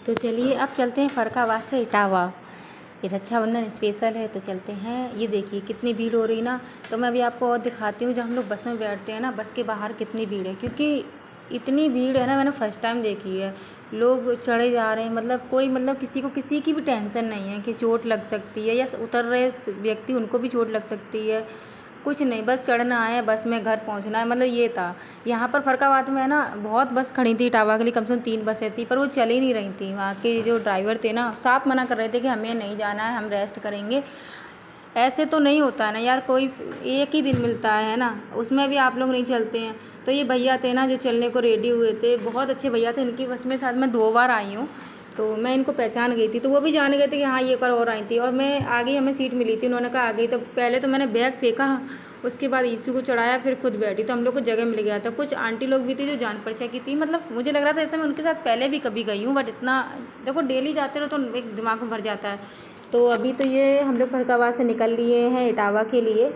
तो चलिए अब चलते हैं फरक्काबाद से इटावा। ये रक्षाबंधन स्पेशल है तो चलते हैं। ये देखिए कितनी भीड़ हो रही ना। तो मैं अभी आपको और दिखाती हूँ, जब हम लोग बस में बैठते हैं ना, बस के बाहर कितनी भीड़ है, क्योंकि इतनी भीड़ है ना, मैंने फर्स्ट टाइम देखी है। लोग चढ़े जा रहे हैं, मतलब कोई मतलब किसी को किसी की भी टेंशन नहीं है कि चोट लग सकती है, या उतर रहे व्यक्ति उनको भी चोट लग सकती है। कुछ नहीं, बस चढ़ना है, बस में घर पहुंचना है, मतलब ये था। यहाँ पर फरक्काबाद में है ना, बहुत बस खड़ी थी इटावा के लिए, कम से कम 3 बसें थी, पर वो चल ही नहीं रही थी। वहाँ के जो ड्राइवर थे ना, साफ मना कर रहे थे कि हमें नहीं जाना है, हम रेस्ट करेंगे। ऐसे तो नहीं होता है ना यार, कोई एक ही दिन मिलता है ना, उसमें भी आप लोग नहीं चलते हैं। तो ये भैया थे ना जो चलने को रेडी हुए थे, बहुत अच्छे भैया थे। इनकी बस में शायद मैं 2 बार आई हूँ, तो मैं इनको पहचान गई थी, तो वो भी जान गए थे कि हाँ ये एक बार और आई थी, और मैं आ गई, हमें सीट मिली थी, उन्होंने कहा आ गई। तो पहले तो मैंने बैग फेंका, उसके बाद ईशू को चढ़ाया, फिर खुद बैठी, तो हम लोग को जगह मिल गया था। कुछ आंटी लोग भी थी जो जान परिचय की थी, मतलब मुझे लग रहा था ऐसे मैं उनके साथ पहले भी कभी गई हूँ, बट इतना देखो डेली जाते रहो तो एक दिमाग में भर जाता है। तो अभी तो ये हम लोग फरक्काबाद से निकल लिए हैं इटावा के लिए।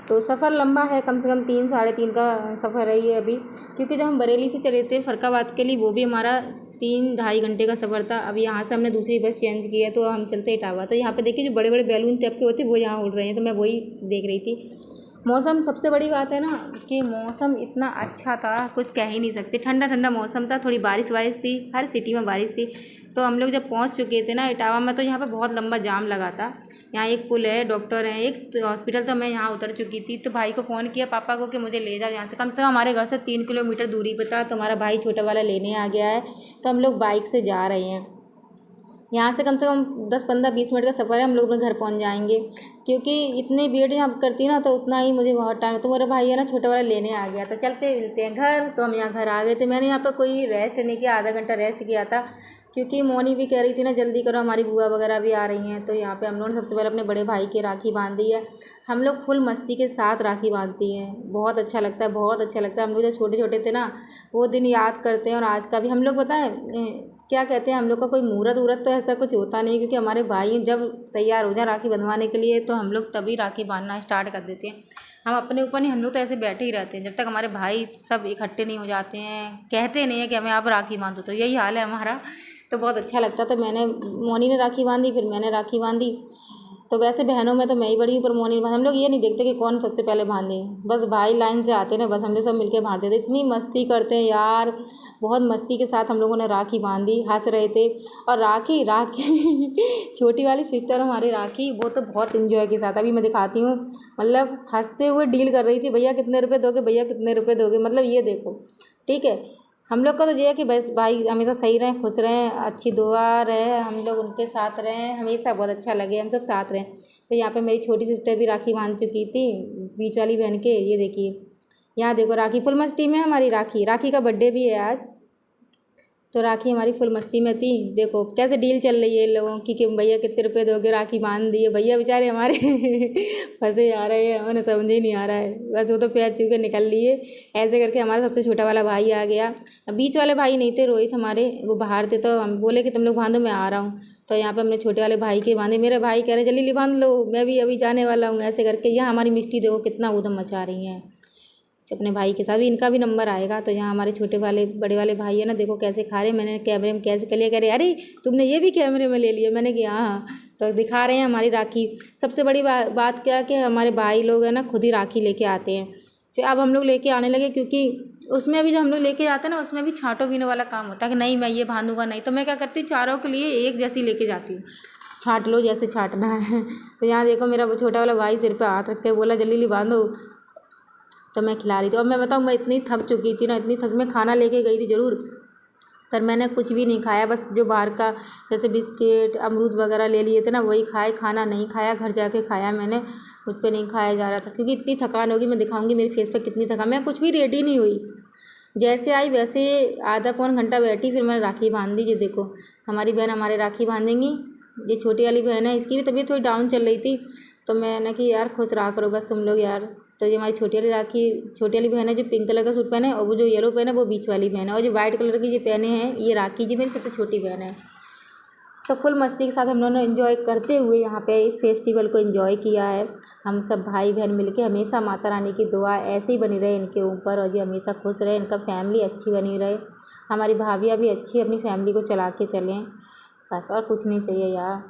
तो सफ़र लंबा है, कम से कम 3 साढ़े 3 का सफ़र है ये अभी, क्योंकि जब हम बरेली से चले थे फरक्काबाद के लिए, वो भी हमारा 3 ढाई घंटे का सफ़र था। अभी यहाँ से हमने दूसरी बस चेंज की है, तो हम चलते इटावा। तो यहाँ पे देखिए जो बड़े बड़े बैलून टाइप के होते हैं वो यहाँ उड़ रहे हैं, तो मैं वही देख रही थी। मौसम सबसे बड़ी बात है ना, कि मौसम इतना अच्छा था, कुछ कह ही नहीं सकते। ठंडा ठंडा मौसम था, थोड़ी बारिश वारिश थी, हर सिटी में बारिश थी। तो हम लोग जब पहुंच चुके थे ना इटावा में, तो यहाँ पे बहुत लंबा जाम लगा था। यहाँ एक पुल है, डॉक्टर है, एक हॉस्पिटल, तो मैं यहाँ उतर चुकी थी। तो भाई को फ़ोन किया, पापा को, कि मुझे ले जाओ यहाँ से। कम हमारे घर से 3 किलोमीटर दूरी पे था, तो हमारा भाई छोटा वाला लेने आ गया है। तो हम लोग बाइक से जा रहे हैं। यहाँ से कम 10 15 20 मिनट का सफ़र है, हम लोग अपने घर पहुँच जाएंगे। क्योंकि इतनी भीड़ यहाँ करती ना, तो उतना ही मुझे बहुत टाइम। तो मेरा भाई है ना छोटा वाला लेने आ गया, तो चलते मिलते हैं घर। तो हम यहाँ घर आ गए थे। मैंने यहाँ पर कोई रेस्ट नहीं किया, आधा घंटा रेस्ट किया था, क्योंकि मोनी भी कह रही थी ना जल्दी करो, हमारी बुआ वगैरह भी आ रही हैं। तो यहाँ पे हम लोगों ने सबसे पहले अपने बड़े भाई की राखी बांधी है। हम लोग फुल मस्ती के साथ राखी बांधती हैं, बहुत अच्छा लगता है, बहुत अच्छा लगता है। हम लोग जब छोटे छोटे थे ना, वो दिन याद करते हैं। और आज का भी हम लोग बताएं क्या कहते हैं, हम लोग का कोई मुहूर्त वूरत तो ऐसा कुछ होता नहीं, क्योंकि हमारे भाई जब तैयार हो जाए राखी बंधवाने के लिए, तो हम लोग तभी राखी बांधना स्टार्ट कर देते हैं। हम अपने ऊपर नहीं, हम लोग तो ऐसे बैठे ही रहते हैं जब तक हमारे भाई सब इकट्ठे नहीं हो जाते हैं, कहते नहीं है कि हमें आप राखी बांधो। तो यही हाल है हमारा। तो बहुत अच्छा लगता। तो मैंने, मोनी ने राखी बांधी, फिर मैंने राखी बांधी। तो वैसे बहनों में तो मैं ही बड़ी हूँ, पर मोनी ने बांधी। हम लोग ये नहीं देखते कि कौन सबसे पहले बांधे, बस भाई लाइन से आते ना, बस हम लोग सब मिलके बांध देते। इतनी मस्ती करते हैं यार, बहुत मस्ती के साथ हम लोगों ने राखी बांधी, हंस रहे थे। और राखी राखी छोटी वाली सिस्टर हमारी राखी, वो तो बहुत इन्जॉय के साथ, अभी मैं दिखाती हूँ, मतलब हंसते हुए डील कर रही थी, भैया कितने रुपए दोगे, भैया कितने रुपए दोगे, मतलब ये देखो। ठीक है, हम लोग का तो ये है कि बस भाई हमेशा सही रहें, खुश रहें, अच्छी दुआ रहे, हम लोग उनके साथ रहें हमेशा, बहुत अच्छा लगे, हम सब साथ रहें। तो यहाँ पे मेरी छोटी सिस्टर भी राखी बांध चुकी थी, बीच वाली बहन के। ये देखिए, यहाँ देखो राखी फुल मस्ती में। हमारी राखी राखी का बर्थडे भी है आज, तो राखी हमारी फुल मस्ती में थी। देखो कैसे डील चल रही है इन लोगों की, कि भैया कितने रुपए दोगे, राखी बांध दिए। भैया बेचारे हमारे फंसे जा रहे हैं, उन्हें समझ ही नहीं आ रहा है, बस वो तो पैर छू के निकल लिए। ऐसे करके हमारा सबसे छोटा वाला भाई आ गया। बीच वाले भाई नहीं थे, रोहित हमारे, वो बाहर थे। तो हम बोले कि तुम लोग बांधो, मैं आ रहा हूँ। तो यहाँ पे हमने छोटे वाले भाई के बांधे। मेरे भाई कह रहे जल्दी बांध लो, मैं भी अभी जाने वाला हूँ। ऐसे करके यहाँ हमारी मिष्टी देखो कितना ऊधम मचा रही हैं अपने भाई के साथ भी। इनका भी नंबर आएगा। तो यहाँ हमारे छोटे वाले बड़े वाले भाई है ना, देखो कैसे खा रहे हैं। मैंने कैमरे में कैसे कर लिया, कह रहे अरे तुमने ये भी कैमरे में ले लिया। मैंने कहा हाँ। तो दिखा रहे हैं हमारी राखी। सबसे बड़ी बात क्या, कि हमारे भाई लोग हैं ना खुद ही राखी लेके आते हैं। फिर अब हम लोग लेके आने लगे, क्योंकि उसमें भी जब हम लोग लेके जाते हैं ना, उसमें भी छाँटो बीने वाला काम होता है, कि नहीं मैं ये बांधूंगा नहीं। तो मैं क्या करती हूँ, चारों के लिए एक जैसी लेके जाती हूँ, छाँट लो जैसे छाँटना है। तो यहाँ देखो मेरा वो छोटा वाला भाई सिर पे हाथ रख के बोला जल्दी बांधो, तो मैं खिला रही थी। और मैं बताऊँ, मैं इतनी थक चुकी थी ना, इतनी थक, मैं खाना लेके गई थी ज़रूर, पर मैंने कुछ भी नहीं खाया, बस जो बाहर का जैसे बिस्किट अमरूद वगैरह ले लिए थे ना, वही खाए, खाना नहीं खाया, घर जाके खाया मैंने। मुझ पे नहीं खाया जा रहा था, क्योंकि इतनी थकान होगी, मैं दिखाऊंगी मेरे फेस पे कितनी थकान। मैं कुछ भी रेडी नहीं हुई, जैसे आई वैसे आधा पौन घंटा बैठी, फिर मैंने राखी बांध दी। ये देखो हमारी बहन हमारे राखी बांधेंगी। ये छोटी वाली बहन है, इसकी भी तबीयत थोड़ी डाउन चल रही थी, तो मैंने कि यार खुश रहा करो बस तुम लोग यार। तो ये हमारी छोटी वाली राखी, छोटी वाली बहन है जो पिंक कलर का सूट पहने, और वो जो येलो पहने वो बीच वाली बहन है, और जो वाइट कलर की ये पहने हैं ये राखी जी मेरी सबसे छोटी बहन है। तो फुल मस्ती के साथ हम लोगों ने इन्जॉय करते हुए यहाँ पे इस फेस्टिवल को इन्जॉय किया है। हम सब भाई बहन मिलके, हमेशा माता रानी की दुआ ऐसे ही बनी रहे इनके ऊपर, और ये हमेशा खुश रहे, इनका फैमिली अच्छी बनी रहे। हमारी भाभियाँ भी अच्छी अपनी फैमिली को चला के चलें, बस और कुछ नहीं चाहिए यार।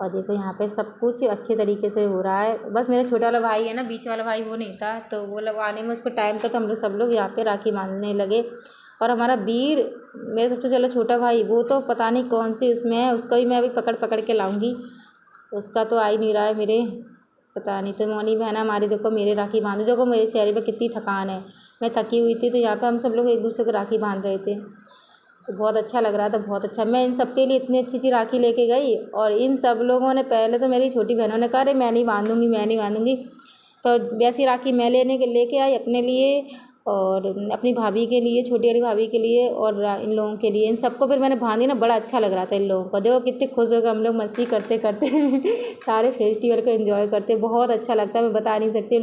और देखो यहाँ पे सब कुछ अच्छे तरीके से हो रहा है। बस मेरा छोटा वाला भाई है ना, बीच वाला भाई वो नहीं था, तो वो लोग आने में उसको टाइम था, तो हम लोग सब लोग यहाँ पे राखी बांधने लगे। और हमारा वीर, मेरा सबसे चलो छोटा भाई, वो तो पता नहीं कौन सी उसमें है, उसका भी मैं अभी पकड़ पकड़ के लाऊंगी। उसका तो आ ही नहीं रहा है मेरे, पता नहीं। तो मोनी बहन हमारी देखो मेरे राखी बांधे, देखो मेरे चेहरे पे कितनी थकान है, मैं थकी हुई थी। तो यहाँ पे हम सब लोग एक दूसरे को राखी बांध रहे थे, तो बहुत अच्छा लग रहा था, बहुत अच्छा। मैं इन सब के लिए इतनी अच्छी अच्छी राखी लेके गई, और इन सब लोगों ने, पहले तो मेरी छोटी बहनों ने कहा अरे मैं नहीं बांधूंगी, मैं नहीं बांधूंगी। तो वैसी राखी मैं लेके आई अपने लिए, और अपनी भाभी के लिए, छोटी वाली भाभी के लिए, और इन लोगों के लिए। इन सबको फिर मैंने बांधी ना, बड़ा अच्छा लग रहा था इन लोगों को। देखो कितने खुश हो गए हम लोग, मस्ती करते करते सारे फेस्टिवल को एंजॉय करते, बहुत अच्छा लगता है, मैं बता नहीं सकती।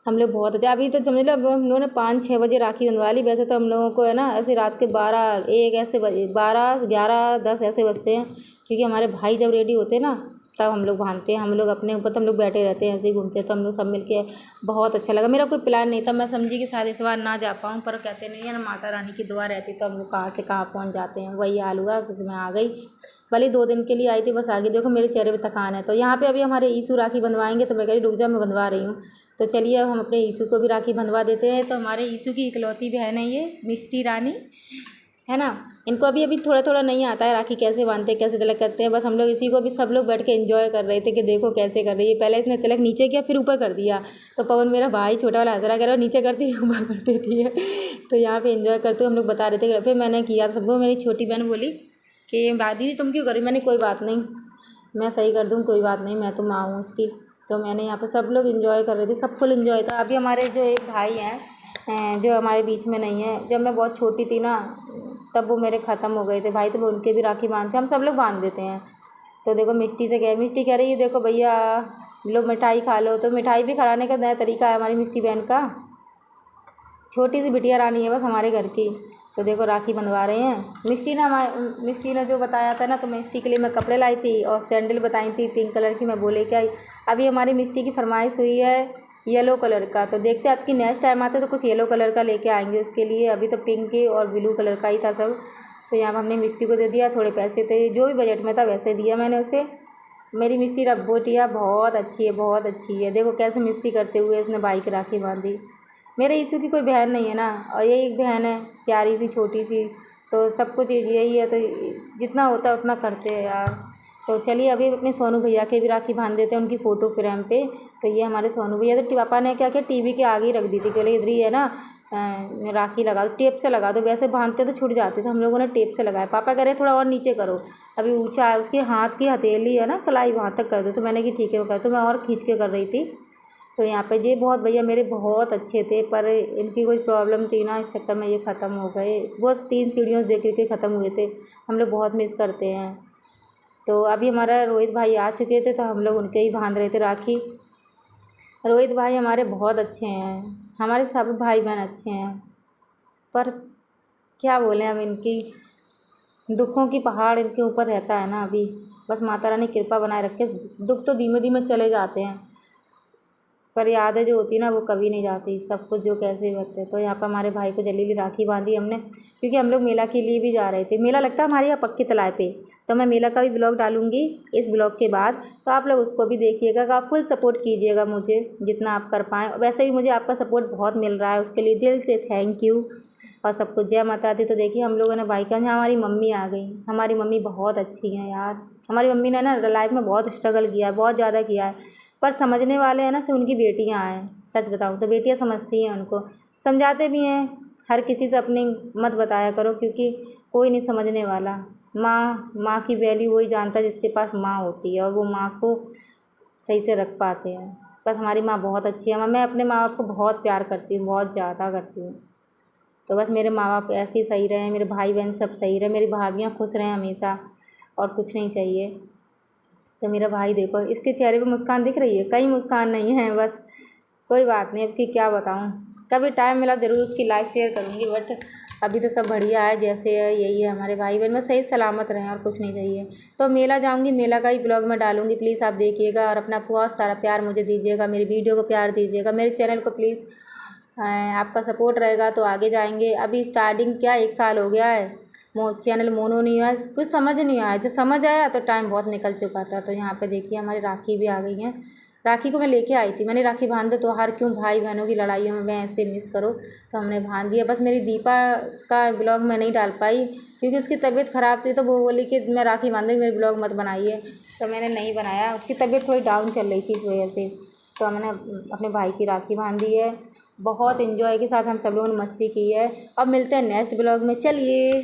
हम लोग बहुत अच्छा, अभी तो समझ लो हम लोगों ने 5-6 बजे राखी बंधवा ली। वैसे तो हम लोगों को है ना ऐसे रात के 12-1 ऐसे बजे, 12-11-10 ऐसे बजते हैं, क्योंकि हमारे भाई जब रेडी होते हैं ना तब हम लोग बांधते हैं। हम लोग अपने ऊपर तो हम लोग बैठे रहते हैं, ऐसे ही घूमते हैं। तो हम लोग सब मिलके, बहुत अच्छा लगा। मेरा कोई प्लान नहीं था, मैं समझी कि शायद इस बार ना जा पाऊँ, पर कहते नहीं है ना, माता रानी की दुआ रहती तो हम लोग कहाँ से कहाँ पहुँच जाते हैं। वही हाल हुआ, तो मैं आ गई, भले 2 दिन के लिए आई थी, बस आ गई। देखो मेरे चेहरे पे थकान है। तो यहाँ पे अभी हमारे ईशू राखी बंधवाएंगे, तो मैं कह रही रुक जा, मैं बंधवा रही हूँ। तो चलिए अब हम अपने ईशू को भी राखी बंधवा देते हैं। तो हमारे ईशू की इकलौती बहन है ये मिष्टी रानी, है ना। इनको अभी अभी थोड़ा थोड़ा नहीं आता है राखी कैसे बांधते हैं, कैसे तिलक करते हैं। बस हम लोग इसी को भी सब लोग बैठ के एंजॉय कर रहे थे कि देखो कैसे कर रही है। पहले इसने तिलक नीचे किया, फिर ऊपर कर दिया। तो पवन मेरा भाई छोटा वाला हंस रहा, कह रहा नीचे करती है ऊपर कर देती है। तो यहाँ पे एंजॉय करते हुए हम लोग बता रहे थे। फिर मैंने किया सबको, मेरी छोटी बहन बोली कि दीदी तुम क्यों कर रही। मैंने कोई बात नहीं, मैं सही कर दूँ, कोई बात नहीं, मैं तो माँ हूँ उसकी। तो मैंने यहाँ पे सब लोग एंजॉय कर रहे थे, सब फुल एंजॉय था। अभी हमारे जो एक भाई हैं जो हमारे बीच में नहीं है, जब मैं बहुत छोटी थी ना तब वो मेरे ख़त्म हो गए थे भाई, तो वो उनके भी राखी बांधते, हम सब लोग बांध देते हैं। तो देखो मिष्टी से मिष्टी कह रही है देखो भैया लो मिठाई खा लो। तो मिठाई भी खिलाने का नया तरीका है हमारी मिष्टी बहन का। छोटी सी बिटिया रानी है बस हमारे घर की। तो देखो राखी बंधवा रहे हैं। मिष्टी ने जो बताया था ना, तो मिष्टी के लिए मैं कपड़े लाई थी और सैंडल बताई थी पिंक कलर की, मैं बोले क्या। अभी हमारी मिष्टी की फरमाइश हुई है येलो कलर का, तो देखते हैं आपकी नेक्स्ट टाइम आते तो कुछ येलो कलर का लेके आएंगे उसके लिए। अभी तो पिंक और ब्लू कलर का ही था सब। तो यहाँ पर हमने मिष्टी को दे दिया, थोड़े पैसे थे जो भी बजट में था वैसे दिया मैंने उसे। मेरी मिष्टी रब्बोटिया बहुत अच्छी है, बहुत अच्छी है। देखो कैसे मिस्ती करते हुए उसने भाई की राखी बांधी। मेरे ईशू की कोई बहन नहीं है ना, और ये एक बहन है प्यारी सी छोटी सी। तो सब कुछ यही है, तो जितना होता है उतना करते हैं यार। तो चलिए अभी अपने सोनू भैया के भी राखी बांध देते हैं उनकी फ़ोटो फ्रेम पे। तो ये हमारे सोनू भैया, तो पापा ने क्या किया टीवी के आगे ही रख दी थी, बोले इधर ही है ना राखी लगा दो, टेप से लगा दो। वैसे बांधते तो छूट जाते थे, हम लोगों ने टेप से लगाया। पापा कह रहे थोड़ा और नीचे करो, अभी ऊँचा है। उसके हाथ की हथेली है ना कलाई, वहाँ तक कर दो। तो मैंने कि ठीक है वो कर, तो मैं और खींच के कर रही थी। तो यहाँ पे ये बहुत भैया मेरे बहुत अच्छे थे, पर इनकी कोई प्रॉब्लम थी ना, इस चक्कर में ये ख़त्म हो गए। वो 3 सीढ़ियों से देख के ख़त्म हुए थे। हम लोग बहुत मिस करते हैं। तो अभी हमारा रोहित भाई आ चुके थे, तो हम लोग उनके ही बांध रहे थे राखी। रोहित भाई हमारे बहुत अच्छे हैं, हमारे सब भाई बहन अच्छे हैं, पर क्या बोलें अब, इनकी दुखों की पहाड़ इनके ऊपर रहता है ना अभी। बस माता रानी कृपा बनाए रखे, दुख तो धीमे धीमे चले जाते हैं, पर यादें जो होती है ना वो कभी नहीं जाती। सब कुछ जो कैसे होते हैं। तो यहाँ पर हमारे भाई को जल्दी राखी बांधी हमने, क्योंकि हम लोग मेला के लिए भी जा रहे थे। मेला लगता है हमारे यहाँ पक्की तलाय पे, तो मैं मेला का भी ब्लॉग डालूंगी इस ब्लॉग के बाद, तो आप लोग उसको भी देखिएगा। आप फुल सपोर्ट कीजिएगा मुझे जितना आप कर पाएँ। वैसे भी मुझे आपका सपोर्ट बहुत मिल रहा है, उसके लिए दिल से थैंक यू। और सब कुछ जय माता दी। तो देखिए हम लोगों ने भाई का, यहाँ हमारी मम्मी आ गई। हमारी मम्मी बहुत अच्छी हैं यार। हमारी मम्मी ने ना लाइफ में बहुत स्ट्रगल किया है, बहुत ज़्यादा किया है, पर समझने वाले हैं ना सिर्फ उनकी बेटियां हैं। सच बताऊं तो बेटियां समझती हैं उनको, समझाते भी हैं। हर किसी से अपनी मत बताया करो, क्योंकि कोई नहीं समझने वाला। माँ की वैल्यू वही जानता है जिसके पास माँ होती है, और वो माँ को सही से रख पाते हैं। बस हमारी माँ बहुत अच्छी है। मैं अपने माँ बाप को बहुत प्यार करती हूँ, बहुत ज़्यादा करती हूँ। तो बस मेरे माँ बाप ऐसे ही सही रहें, मेरे भाई बहन सब सही रहे, मेरी भाभियाँ खुश रहें हमेशा, और कुछ नहीं चाहिए। तो मेरा भाई देखो, इसके चेहरे पे मुस्कान दिख रही है, कहीं मुस्कान नहीं है। बस कोई बात नहीं, अब की क्या बताऊँ, कभी टाइम मिला ज़रूर उसकी लाइफ शेयर करूँगी। बट अभी तो सब बढ़िया है जैसे है, यही है हमारे भाई बहन में सही सलामत रहें, और कुछ नहीं चाहिए। तो मेला जाऊँगी, मेला का ही ब्लॉग मैं डालूँगी, प्लीज़ आप देखिएगा। और अपना बहुत सारा प्यार मुझे दीजिएगा, मेरी वीडियो को प्यार दीजिएगा, मेरे चैनल को प्लीज़ आपका सपोर्ट रहेगा तो आगे जाएंगे। अभी स्टार्टिंग क्या 1 साल हो गया है, चैनल मोनो नहीं हुआ, कुछ समझ नहीं आया। जब समझ आया तो टाइम बहुत निकल चुका था। तो यहाँ पे देखिए हमारी राखी भी आ गई हैं। राखी को मैं लेके आई थी, मैंने राखी बांध दो त्योहार क्यों भाई बहनों की लड़ाइयों में मैं ऐसे मिस करो, तो हमने बांध दिया। बस मेरी दीपा का ब्लॉग मैं नहीं डाल पाई क्योंकि उसकी तबीयत ख़राब थी, तो वो बोली कि मैं राखी बांध दूँगी, मेरी ब्लॉग मत बनाइए, तो मैंने नहीं बनाया। उसकी तबीयत थोड़ी डाउन चल रही थी इस वजह से, तो मैंने अपने भाई की राखी बांध दी है। बहुत एंजॉय के साथ हम सब लोगों ने मस्ती की है। अब मिलते हैं नेक्स्ट ब्लॉग में, चलिए।